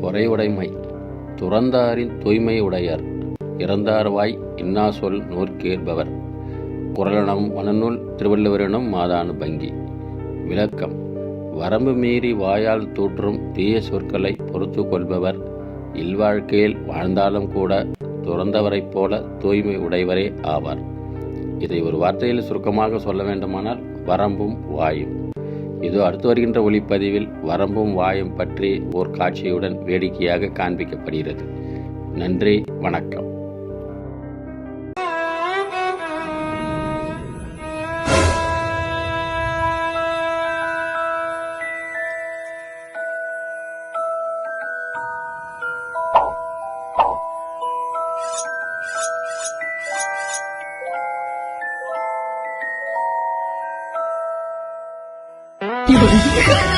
பொறையுடைமை துறந்தாரின் தூய்மை உடையார் இறந்தார் வாய் இன்னா சொல் நூற்கேற்பவர். குறளனம் வனநூல் திருவள்ளுவரினும் மாதானு பங்கி. விளக்கம்: வரம்பு மீறி வாயால் தூற்றும் தீய சொற்களை பொறுத்து கொள்பவர் இல்வாழ்க்கையில் வாழ்ந்தாலும் கூட துறந்தவரைப் போல தூய்மை உடையவரே ஆவார். இதை ஒரு வார்த்தையில் சுருக்கமாக சொல்ல வேண்டுமானால் வரம்பும் வாயும். இது அடுத்து வருகின்ற ஒளிப்பதிவில் வரம்பும் வாயும் பற்றி ஓர் காட்சியுடன் வேடிக்கையாக காண்பிக்கப்படுகிறது. நன்றி, வணக்கம்.有人